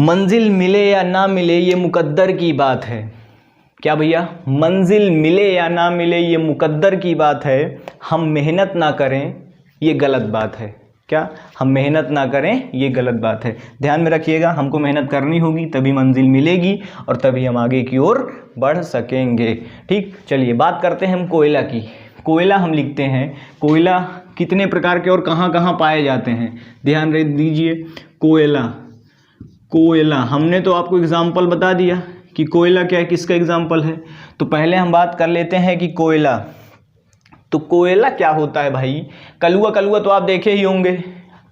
मंजिल मिले या ना मिले ये मुकद्दर की बात है। क्या भैया? मंजिल मिले या ना मिले ये मुकद्दर की बात है, हम मेहनत ना करें ये गलत बात है। क्या? हम मेहनत ना करें ये गलत बात है। ध्यान में रखिएगा, हमको मेहनत करनी होगी तभी मंजिल मिलेगी और तभी हम आगे की ओर बढ़ सकेंगे। ठीक, चलिए बात करते हैं हम कोयला की। कोयला हम लिखते हैं, कोयला कितने प्रकार के और कहाँ कहाँ पाए जाते हैं, ध्यान दीजिए। कोयला, कोयला हमने तो आपको एग्जाम्पल बता दिया कि कोयला क्या है, किसका एग्जाम्पल है। तो पहले हम बात कर लेते हैं कि कोयला, तो कोयला क्या होता है भाई? कलुआ, कलुआ तो आप देखे ही होंगे।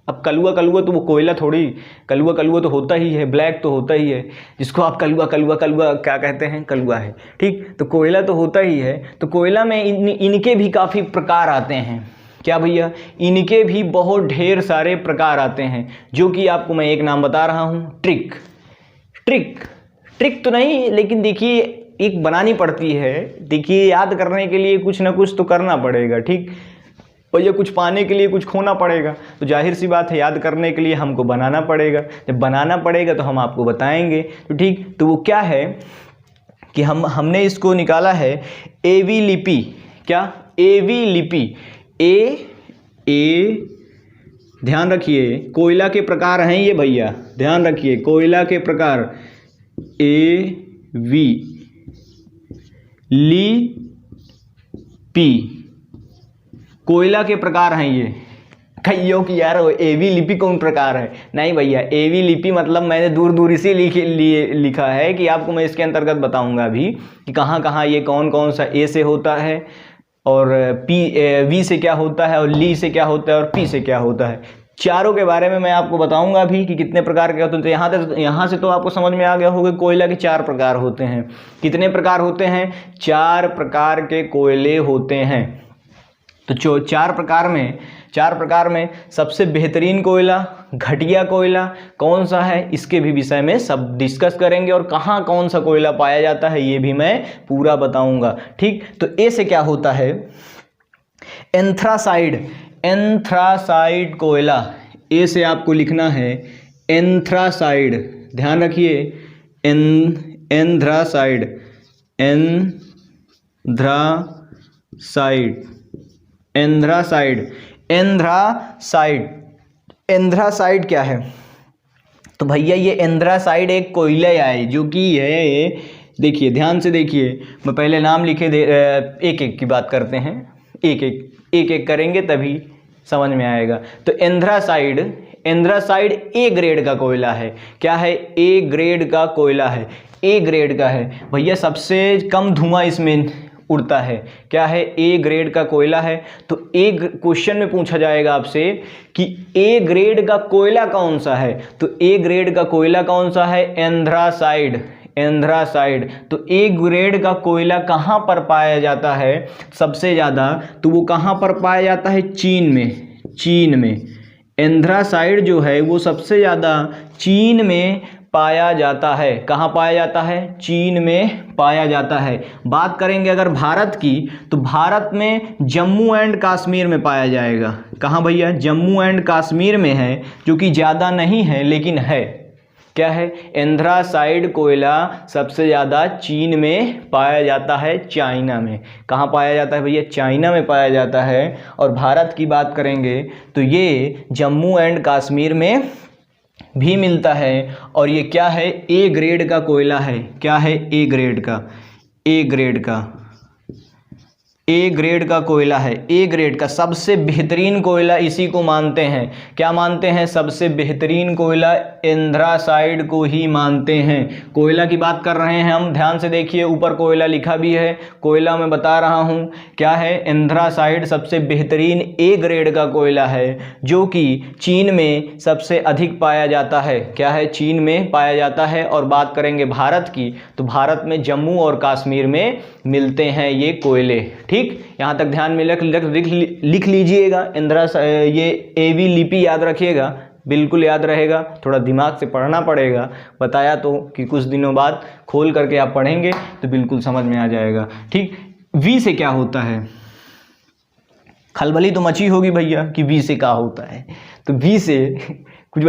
अब कलुआ, कलुआ तो वो कोयला थोड़ी, कलुआ कलुआ तो होता ही है, ब्लैक तो होता ही है, जिसको आप कलुआ कलुआ कलुआ क्या कहते हैं, कलुआ है। ठीक, तो कोयला तो होता ही है। तो कोयला में इनके भी काफ़ी प्रकार आते हैं। क्या भैया? इनके भी बहुत ढेर सारे प्रकार आते हैं, जो कि आपको मैं एक नाम बता रहा हूँ, ट्रिक। ट्रिक, ट्रिक तो नहीं, लेकिन देखिए एक बनानी पड़ती है। देखिए याद करने के लिए कुछ ना कुछ तो करना पड़ेगा। ठीक, और ये कुछ पाने के लिए कुछ खोना पड़ेगा, तो जाहिर सी बात है याद करने के लिए हमको बनाना पड़ेगा। जब बनाना पड़ेगा तो हम आपको बताएंगे। तो ठीक, तो वो क्या है कि हमने इसको निकाला है एवी लिपि। क्या? एवी लिपि। ए ध्यान रखिए, कोयला के प्रकार हैं ये भैया, ध्यान रखिए कोयला के प्रकार, ए वी ली पी, कोयला के प्रकार हैं ये। कहियो कि यार एवी लिपि कौन प्रकार है? नहीं भैया, एवी लिपि मतलब मैंने दूर दूर इसीलिए लिखा है कि आपको मैं इसके अंतर्गत बताऊंगा अभी कि कहाँ कहाँ ये कौन कौन सा ए से होता है और वी से क्या होता है और ली से क्या होता है और पी से क्या होता है। चारों के बारे में मैं आपको बताऊंगा अभी कि कितने प्रकार के होते हैं। तो यहाँ से तो आपको समझ में आ गया होगा कोयला के 4 प्रकार होते हैं। कितने प्रकार होते हैं? 4 प्रकार के कोयले होते हैं। तो 4 प्रकार में सबसे बेहतरीन कोयला, घटिया कोयला कौन सा है, इसके भी विषय में सब डिस्कस करेंगे और कहाँ कौन सा कोयला पाया जाता है ये भी मैं पूरा बताऊंगा। ठीक, तो ए से क्या होता है? एंथ्रासाइड। एंथ्रासाइड कोयला, ए से आपको लिखना है एंथ्रासाइड। ध्यान रखिए, एंथ्रासाइड, एंथ्रासाइड, एंथ्रासाइड, एंथ्रासाइड। एंथ्रासाइड क्या है? तो भैया ये एंथ्रासाइड एक कोयला है जो कि है, देखिए ध्यान से देखिए, मैं पहले नाम लिखे एक एक की बात करते हैं, एक एक करेंगे तभी समझ में आएगा। तो एंथ्रासाइड, एंथ्रासाइड ए ग्रेड का कोयला है। क्या है? ए ग्रेड का कोयला है, ए ग्रेड का है भैया। सबसे कम धुआं इसमें उड़ता है। क्या है? ए ग्रेड का कोयला है। तो क्वेश्चन में पूछा जाएगा आपसे कि ए ग्रेड का कोयला कौन सा है, तो ए ग्रेड का कोयला कौन सा है? एंथ्रासाइड, एंथ्रासाइड। तो ए ग्रेड का कोयला कहाँ पर पाया जाता है सबसे ज़्यादा? तो वो कहाँ पर पाया जाता है? चीन में, चीन में। एंथ्रासाइड जो है वो सबसे ज़्यादा चीन में पाया जाता है। कहाँ पाया जाता है? चीन में पाया जाता है। बात करेंगे अगर भारत की, तो भारत में जम्मू एंड कश्मीर में पाया जाएगा। कहाँ भैया? जम्मू एंड कश्मीर में है, जो कि ज़्यादा नहीं है लेकिन है। क्या है? एंथ्रासाइड कोयला सबसे ज़्यादा चीन में पाया जाता है, चाइना में। कहाँ पाया जाता है भैया? चाइना में पाया जाता है। और भारत की बात करेंगे तो ये जम्मू एंड कश्मीर में भी मिलता है। और ये क्या है? ए ग्रेड का कोयला है। क्या है? ए ग्रेड का, ए ग्रेड का, ए ग्रेड का कोयला है। ए ग्रेड का सबसे बेहतरीन कोयला इसी को मानते हैं। क्या मानते हैं? सबसे बेहतरीन कोयला एंथ्रासाइड को ही मानते हैं। कोयला की बात कर रहे हैं हम, ध्यान से देखिए, ऊपर कोयला लिखा भी है, कोयला मैं बता रहा हूँ। क्या है? एंथ्रासाइड सबसे बेहतरीन ए ग्रेड का कोयला है, जो कि चीन में सबसे अधिक पाया जाता है। क्या है? चीन में पाया जाता है। और बात करेंगे भारत की, तो भारत में जम्मू और कश्मीर में मिलते हैं ये कोयले। ठीक, यहाँ तक ध्यान में लिख लीजिएगा। ये एवी लिपि याद रखिएगा, बिल्कुल याद रहेगा। थोड़ा दिमाग से पढ़ना पड़ेगा, बताया तो कि कुछ दिनों बाद खोल करके आप पढ़ेंगे तो बिल्कुल समझ में आ जाएगा। ठीक, वी से क्या होता है? खलबली तो मची होगी भैया कि वी से क्या होता है। तो वी से कुछ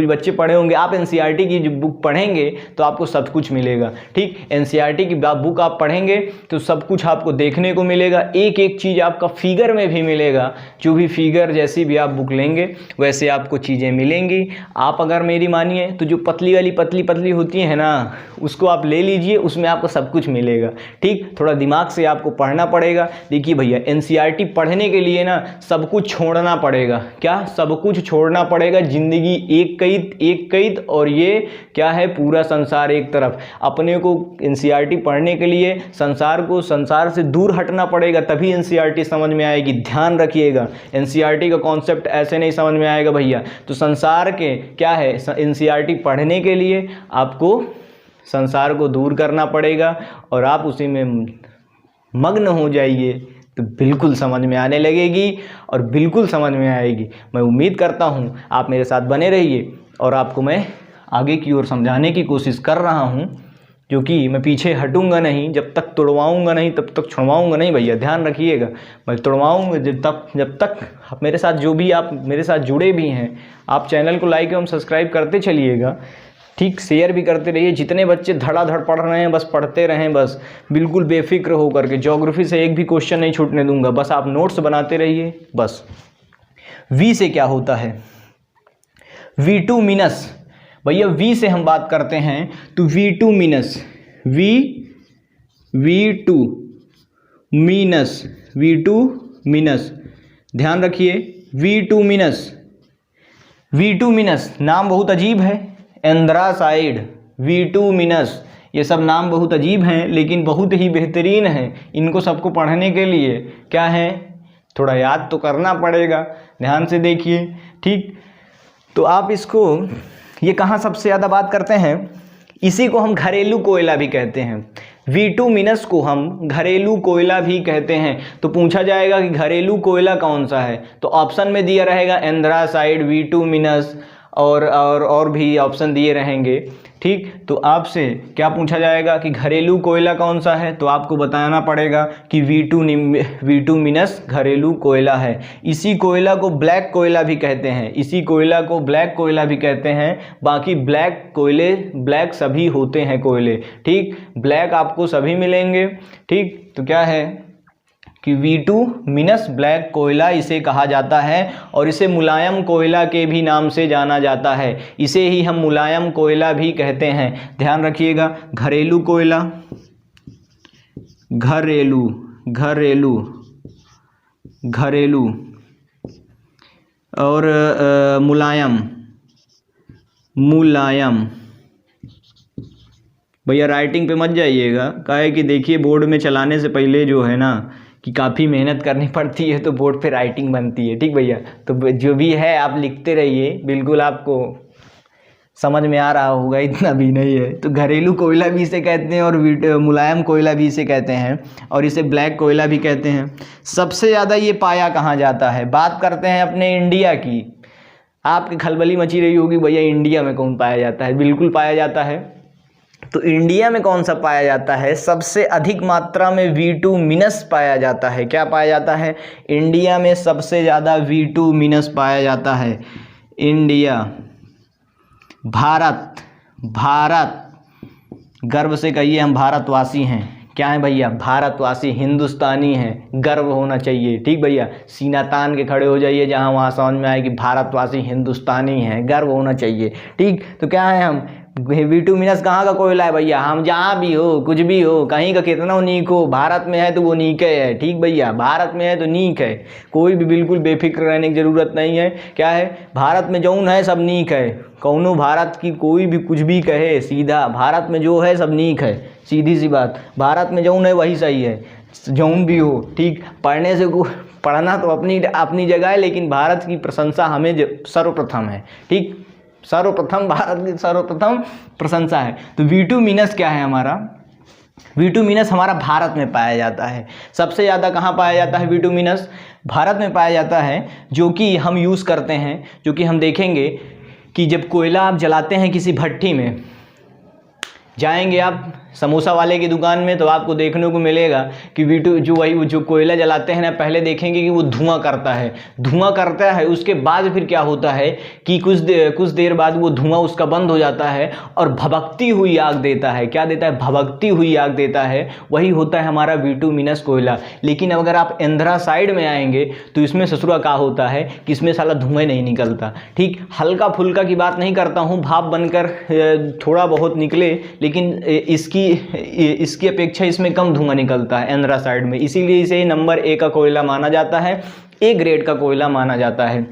बच्चे पढ़े होंगे, आप एनसीईआरटी की जो बुक पढ़ेंगे तो आपको सब कुछ मिलेगा। ठीक, एनसीईआरटी की बुक आप पढ़ेंगे तो सब कुछ आपको देखने को मिलेगा, एक एक चीज़ आपका फिगर में भी मिलेगा। जो भी फिगर जैसी भी आप बुक लेंगे वैसे आपको चीज़ें मिलेंगी। आप अगर मेरी मानिए तो जो पतली वाली पतली होती है ना, उसको आप ले लीजिए, उसमें आपको सब कुछ मिलेगा। ठीक, थोड़ा दिमाग से आपको पढ़ना पड़ेगा। देखिए भैया, एनसीईआरटी पढ़ने के लिए ना सब कुछ छोड़ना पड़ेगा। क्या? सब कुछ छोड़ना पड़ेगा। जिंदगी एक कैद और ये क्या है, पूरा संसार एक तरफ। अपने को एनसीईआरटी पढ़ने के लिए संसार से दूर हटना पड़ेगा, तभी एनसीईआरटी समझ में आएगी। ध्यान रखिएगा, एनसीईआरटी का कॉन्सेप्ट ऐसे नहीं समझ में आएगा भैया। तो संसार के क्या है, एनसीईआरटी पढ़ने के लिए आपको संसार को दूर करना पड़ेगा और आप उसी में मग्न हो जाइए तो बिल्कुल समझ में आने लगेगी और बिल्कुल समझ में आएगी। मैं उम्मीद करता हूँ आप मेरे साथ बने रहिए और आपको मैं आगे की ओर समझाने की कोशिश कर रहा हूँ, क्योंकि मैं पीछे हटूंगा नहीं। जब तक तुड़वाऊंगा नहीं तब तक छुड़वाऊंगा नहीं भैया, ध्यान रखिएगा। मैं तुड़वाऊंगा जब तक आप मेरे साथ, जो भी आप मेरे साथ जुड़े भी हैं, आप चैनल को लाइक एवं सब्सक्राइब करते चलिएगा। ठीक, शेयर भी करते रहिए। जितने बच्चे धड़ाधड़ पढ़ रहे हैं बस पढ़ते रहें, बस बिल्कुल बेफिक्र होकर के। ज्योग्राफी से एक भी क्वेश्चन नहीं छूटने दूंगा, बस आप नोट्स बनाते रहिए बस। वी से क्या होता है? V2 मिनस भैया, वी से हम बात करते हैं तो V2 मिनस, V2 मिनस, ध्यान रखिए। V2 मिनस नाम बहुत अजीब है। एंद्रासाइड, V2 मिनस, ये सब नाम बहुत अजीब हैं लेकिन बहुत ही बेहतरीन हैं। इनको सबको पढ़ने के लिए क्या है, थोड़ा याद तो करना पड़ेगा। ध्यान से देखिए। ठीक, तो आप इसको, ये कहाँ सबसे ज़्यादा बात करते हैं? इसी को हम घरेलू कोयला भी कहते हैं। V2 मिनस को हम घरेलू कोयला भी कहते हैं। तो पूछा जाएगा कि घरेलू कोयला कौन सा है, तो ऑप्शन में दिया रहेगा एंद्रासाइड, V2 मिनस और भी ऑप्शन दिए रहेंगे। ठीक, तो आपसे क्या पूछा जाएगा कि घरेलू कोयला कौन सा है, तो आपको बताना पड़ेगा कि V2 मिनस घरेलू कोयला है। इसी कोयला को ब्लैक कोयला भी कहते हैं। बाकी ब्लैक सभी होते हैं कोयले। ठीक, ब्लैक आपको सभी मिलेंगे। ठीक, तो क्या है कि V2 मिनस ब्लैक कोयला इसे कहा जाता है और इसे मुलायम कोयला के भी नाम से जाना जाता है। इसे ही हम मुलायम कोयला भी कहते हैं। ध्यान रखिएगा, घरेलू कोयला, घरेलू और मुलायम भैया राइटिंग पे मत जाइएगा, काहे कि देखिए बोर्ड में चलाने से पहले जो है ना कि काफ़ी मेहनत करनी पड़ती है, तो बोर्ड पे राइटिंग बनती है। ठीक भैया, तो जो भी है आप लिखते रहिए, बिल्कुल आपको समझ में आ रहा होगा, इतना भी नहीं है। तो घरेलू कोयला भी इसे कहते हैं और मुलायम कोयला भी इसे कहते हैं और इसे ब्लैक कोयला भी कहते हैं। सबसे ज़्यादा ये पाया कहाँ जाता है? बात करते हैं अपने इंडिया की। आपकी खलबली मची रही होगी भैया, इंडिया में कौन पाया जाता है? बिल्कुल पाया जाता है। तो इंडिया में कौन सा पाया जाता है? सबसे अधिक मात्रा में V2 मिनस पाया जाता है। क्या पाया जाता है? इंडिया में सबसे ज़्यादा V2 मिनस पाया जाता है। इंडिया, भारत गर्व से कहिए हम भारतवासी हैं। क्या है भैया? भारतवासी, हिंदुस्तानी हैं, गर्व होना चाहिए। ठीक भैया, सीना तान के खड़े हो जाइए, जहाँ वहाँ समझ में आए कि भारतवासी हिंदुस्तानी हैं, गर्व होना चाहिए। ठीक, तो क्या है हम V2 मिनस कहाँ का कोयला है भैया? हम जहाँ भी हो, कुछ भी हो, कहीं का कितना वो नीक हो, भारत में है तो वो नीक है। ठीक भैया, भारत में है तो नीक है, कोई भी बिल्कुल बेफिक्र रहने की ज़रूरत नहीं है। क्या है, भारत में जौन है सब नीक है। कौनो भारत की कोई भी कुछ भी कहे, सीधा भारत में जो है सब नीक है, सीधी सी बात। भारत में जौन है वही सही है, जौन भी हो। ठीक, पढ़ना तो अपनी जगह है, लेकिन भारत की प्रशंसा हमें सर्वप्रथम है। ठीक, सर्वप्रथम भारत की सर्वप्रथम प्रशंसा है। तो V2 मिनस क्या है हमारा? V2 मिनस हमारा भारत में पाया जाता है। सबसे ज़्यादा कहाँ पाया जाता है V2 मिनस? भारत में पाया जाता है, जो कि हम यूज़ करते हैं, जो कि हम देखेंगे कि जब कोयला आप जलाते हैं किसी भट्ठी में, जाएंगे आप समोसा वाले की दुकान में तो आपको देखने को मिलेगा कि V2 जो कोयला जलाते हैं ना, पहले देखेंगे कि वो धुआं करता है, उसके बाद फिर क्या होता है कि कुछ देर बाद वो धुआं उसका बंद हो जाता है और भभकती हुई आग देता है। क्या देता है? भभकती हुई आग देता है। वही होता है हमारा बिटुमिनस कोयला। लेकिन अगर आप एंथ्रासाइड में आएंगे तो इसमें ससुरा क्या होता है कि इसमें साला धुआं नहीं निकलता। ठीक, हल्का फुल्का की बात नहीं करता हूँ, भाप बनकर थोड़ा बहुत निकले, लेकिन इसकी अपेक्षा इसमें कम धुआं निकलता है एंथ्रासाइड में। इसीलिए इसे नंबर 1 का कोयला माना जाता है, ए ग्रेड का कोयला माना जाता है।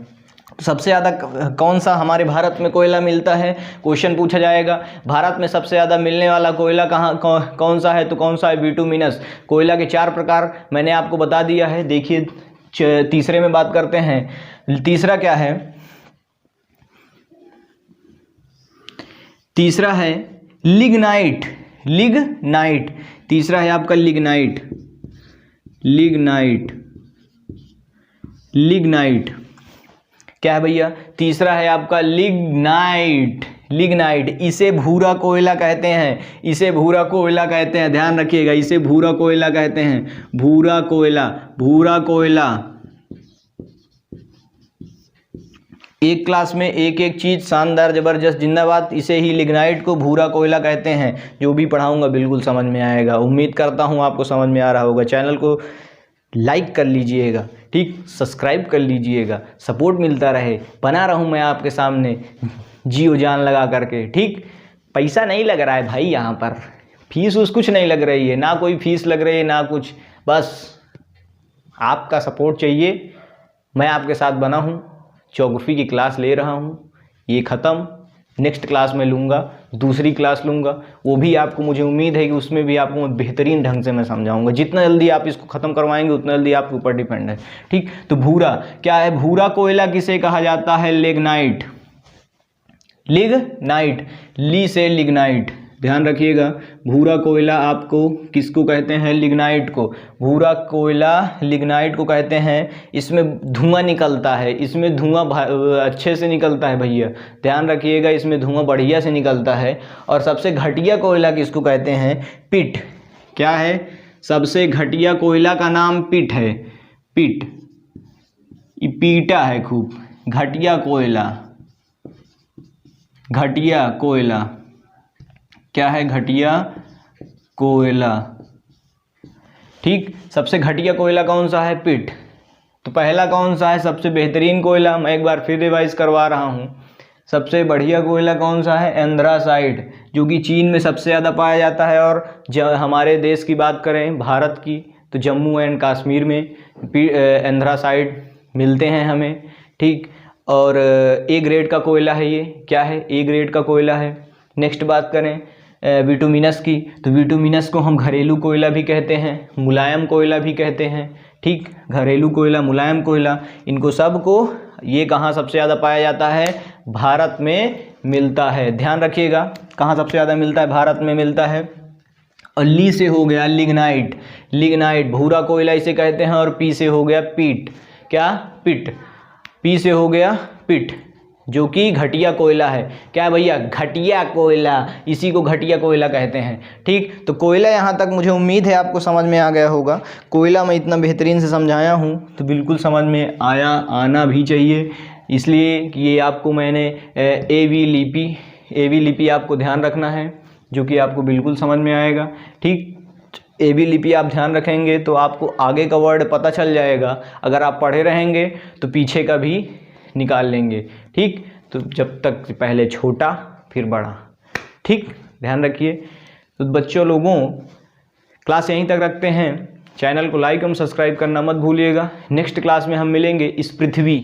सबसे ज़्यादा कौन सा हमारे भारत में कोयला मिलता है? क्वेश्चन पूछा जाएगा, भारत में सबसे ज़्यादा मिलने वाला कोयला कौन सा है? तो कौन सा है? बिटुमिनस। कोयला के 4 प्रकार मैंने आपको बता दिया है। देखिए तीसरे में बात करते हैं। तीसरा क्या है? तीसरा है लिग्नाइट। तीसरा है आपका लिग्नाइट। क्या है भैया? तीसरा है आपका लिग्नाइट। इसे भूरा कोयला कहते हैं, ध्यान रखिएगा, इसे भूरा कोयला कहते हैं। भूरा कोयला। एक क्लास में एक चीज़, शानदार, ज़बरदस्त, जिंदाबाद। इसे ही लिग्नाइट को भूरा कोयला कहते हैं। जो भी पढ़ाऊंगा बिल्कुल समझ में आएगा। उम्मीद करता हूँ आपको समझ में आ रहा होगा। चैनल को लाइक कर लीजिएगा, ठीक, सब्सक्राइब कर लीजिएगा, सपोर्ट मिलता रहे। बना रहूँ मैं आपके सामने जियो जान लगा करके। ठीक, पैसा नहीं लग रहा है भाई, यहाँ पर फीस कुछ नहीं लग रही है, ना कोई फीस लग रही है ना कुछ, बस आपका सपोर्ट चाहिए। मैं आपके साथ बना हूँ, ज्योग्राफी की क्लास ले रहा हूँ, ये ख़त्म, नेक्स्ट क्लास में लूँगा, दूसरी क्लास लूँगा, वो भी आपको, मुझे उम्मीद है कि उसमें भी आपको बेहतरीन ढंग से मैं समझाऊंगा। जितना जल्दी आप इसको ख़त्म करवाएंगे उतना जल्दी आपके ऊपर डिपेंड है। ठीक, तो भूरा क्या है? भूरा कोयला किसे कहा जाता है? लिग्नाइट। ली से लिग्नाइट, ध्यान रखिएगा। भूरा कोयला आपको किसको कहते हैं? लिग्नाइट को। भूरा कोयला लिग्नाइट को कहते हैं। इसमें धुआं निकलता है, इसमें धुआं अच्छे से निकलता है भैया, ध्यान रखिएगा, इसमें धुआं बढ़िया से निकलता है। और सबसे घटिया कोयला किसको कहते हैं? पिट। क्या है? सबसे घटिया कोयला का नाम पिट है। पिट, ये पीटा है खूब। घटिया कोयला क्या है? घटिया कोयला। ठीक, सबसे घटिया कोयला कौन सा है? पिट। तो पहला कौन सा है? सबसे बेहतरीन कोयला, मैं एक बार फिर रिवाइज करवा रहा हूँ। सबसे बढ़िया कोयला कौन सा है? एंथ्रासाइड, जो कि चीन में सबसे ज़्यादा पाया जाता है। और हमारे देश की बात करें, भारत की, तो जम्मू एंड कश्मीर में एंथ्रासाइड मिलते हैं हमें। ठीक, और ए ग्रेड का कोयला है ये। क्या है? ए ग्रेड का कोयला है। नेक्स्ट बात करें बिटुमिनस की, तो बिटुमिनस को हम घरेलू कोयला भी कहते हैं, मुलायम कोयला भी कहते हैं। ठीक, घरेलू कोयला, मुलायम कोयला, इनको सबको, ये कहाँ सबसे ज़्यादा पाया जाता है? भारत में मिलता है। ध्यान रखिएगा, कहाँ सबसे ज़्यादा मिलता है? भारत में मिलता है। और ली से हो गया लिग्नाइट, भूरा कोयला इसे कहते हैं। और पी से हो गया पीट। क्या? पिट। पी से हो गया पिट, जो कि घटिया कोयला है। क्या भैया? घटिया कोयला, इसी को घटिया कोयला कहते हैं। ठीक, तो कोयला यहाँ तक मुझे उम्मीद है आपको समझ में आ गया होगा। कोयला मैं इतना बेहतरीन से समझाया हूँ तो बिल्कुल समझ में आना भी चाहिए, इसलिए कि ये आपको मैंने एवी लिपि आपको ध्यान रखना है, जो कि आपको बिल्कुल समझ में आएगा। ठीक, एवी लिपि आप ध्यान रखेंगे तो आपको आगे का वर्ड पता चल जाएगा। अगर आप पढ़े रहेंगे तो पीछे का भी निकाल लेंगे। ठीक, तो जब तक पहले छोटा फिर बड़ा। ठीक, ध्यान रखिए। तो बच्चों लोगों, क्लास यहीं तक रखते हैं। चैनल को लाइक एवं सब्सक्राइब करना मत भूलिएगा। नेक्स्ट क्लास में हम मिलेंगे इस पृथ्वी